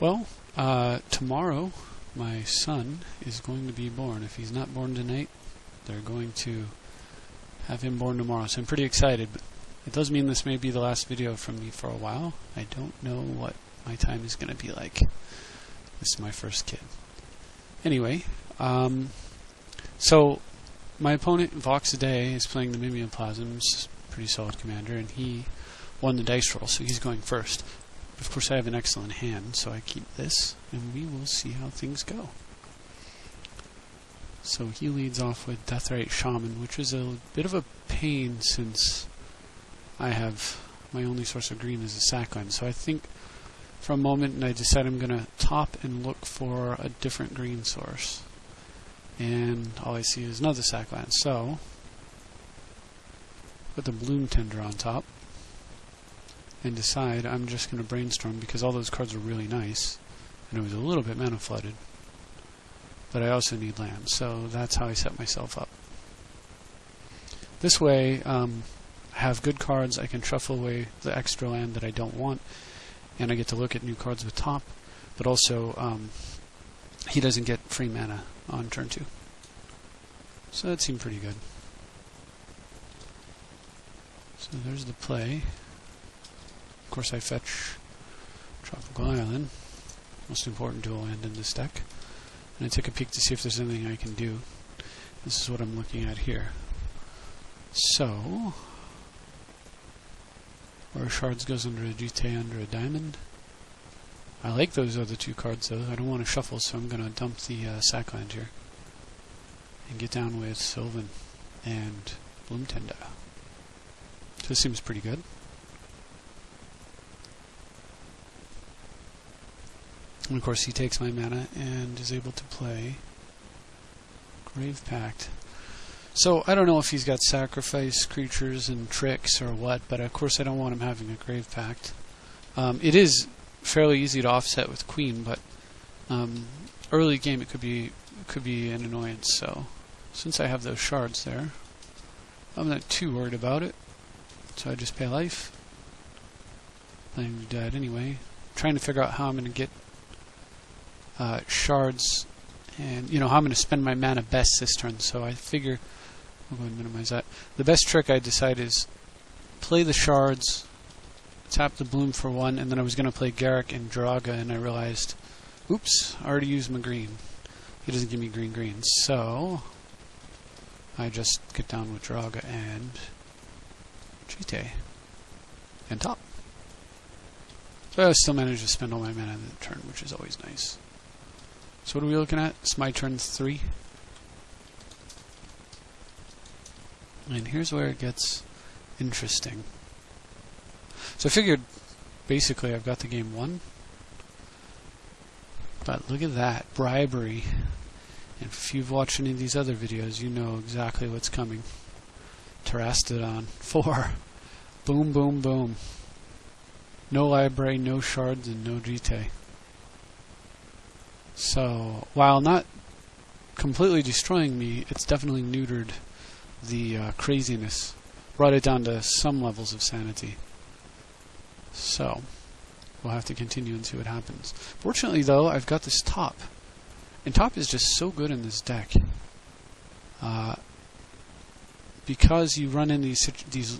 Well, tomorrow my son is going to be born. If he's not born tonight, they're going to have him born tomorrow. So I'm pretty excited, but it does mean this may be the last video from me for a while. I don't know what my time is going to be like. This is my first kid. Anyway, so my opponent, Voxaday, is playing the Mimeoplasms, pretty solid commander, and he won the dice roll, so he's going first. Of course, I have an excellent hand, so I keep this, and we will see how things go. So he leads off with Deathrite Shaman, which is a bit of a pain since I have my only source of green is a sackland. So I think for a moment, and I decide I'm going to top and look for a different green source. And all I see is another sackland. So put the Bloom Tender on top and decide I'm just going to brainstorm because all those cards are really nice, and it was a little bit mana flooded, but I also need land, so that's how I set myself up. This way, I have good cards, I can shuffle away the extra land that I don't want, and I get to look at new cards with top, but also he doesn't get free mana on turn 2. So that seemed pretty good. So there's the play. Of course, I fetch Tropical Island, most important dual land in this deck, and I take a peek to see if there's anything I can do. This is what I'm looking at here. So, where Shards goes under a GTA under a diamond. I like those other two cards though. I don't want to shuffle, so I'm going to dump the sackland here and get down with Sylvan and Bloom Tender. So this seems pretty good. And of course he takes my mana and is able to play Grave Pact. So I don't know if he's got sacrifice creatures and tricks or what, but of course I don't want him having a Grave Pact. It is fairly easy to offset with Queen, but early game it could be an annoyance. So since I have those shards there, I'm not too worried about it. So I just pay life. Playing dead anyway. Trying to figure out how I'm going to get shards, and how I'm going to spend my mana best this turn. So I figure I'll go ahead and minimize that. The best trick I decide is play the shards, tap the Bloom for 1, and then I was going to play Garruk and Draga, and I realized, oops, I already used my green. He doesn't give me green, so I just get down with Draga and GTA and top. So I still managed to spend all my mana in the turn, which is always nice. So what are we looking at? It's my turn 3. And here's where it gets interesting. So I figured, basically, I've got the game won. But look at that, Bribery. And if you've watched any of these other videos, you know exactly what's coming. Terastadon. 4. Boom, boom, boom. No library, no shards, and no GTA. So, while not completely destroying me, it's definitely neutered the craziness. Brought it down to some levels of sanity. So, we'll have to continue and see what happens. Fortunately, though, I've got this top. And top is just so good in this deck. Because you run into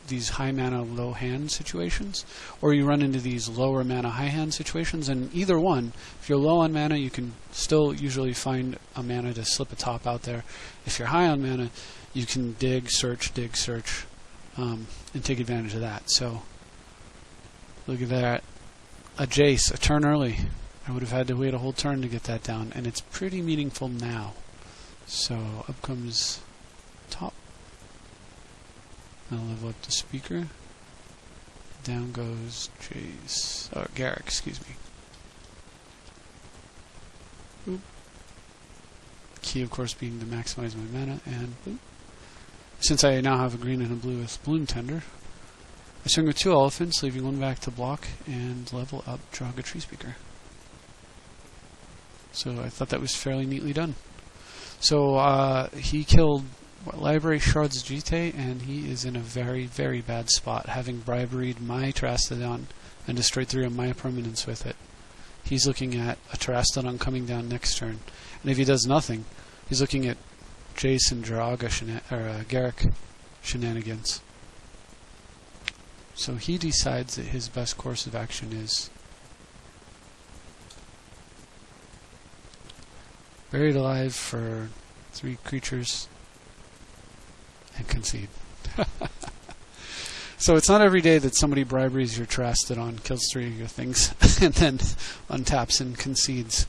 these high mana, low hand situations, or you run into these lower mana, high hand situations, and either one, if you're low on mana, you can still usually find a mana to slip a top out there. If you're high on mana, you can dig, search, and take advantage of that. So, look at that. A Jace, a turn early. I would have had to wait a whole turn to get that down, and it's pretty meaningful now. So, up comes top. I'll level up the speaker. Down goes Jace. Oh, Garruk, excuse me. Boop. Key, of course, being to maximize my mana, and boop. Since I now have a green and a blue with Bloom Tender, I swing with 2 elephants, leaving 1 back to block, and level up Draga Tree Speaker. So I thought that was fairly neatly done. So he killed Library Shards GTA, and he is in a very, very bad spot, having briberied my Terastadon and destroyed 3 of my permanents with it. he's looking at a Terastadon coming down next turn. And if he does nothing, he's looking at Jason Draga Garrick shenanigans. So he decides that his best course of action is buried alive for 3 creatures and concede. So it's not every day that somebody briberies your Terastadon, kills 3 of your things, and then untaps and concedes.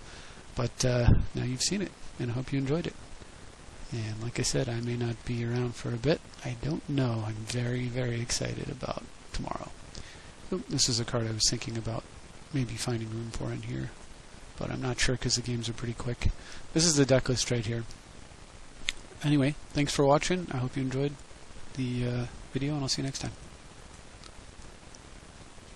But now you've seen it, and I hope you enjoyed it. And like I said, I may not be around for a bit. I don't know. I'm very, very excited about tomorrow. Oh, this is a card I was thinking about maybe finding room for in here, but I'm not sure because the games are pretty quick. This is the deck list right here. Anyway, thanks for watching. I hope you enjoyed the video, and I'll see you next time.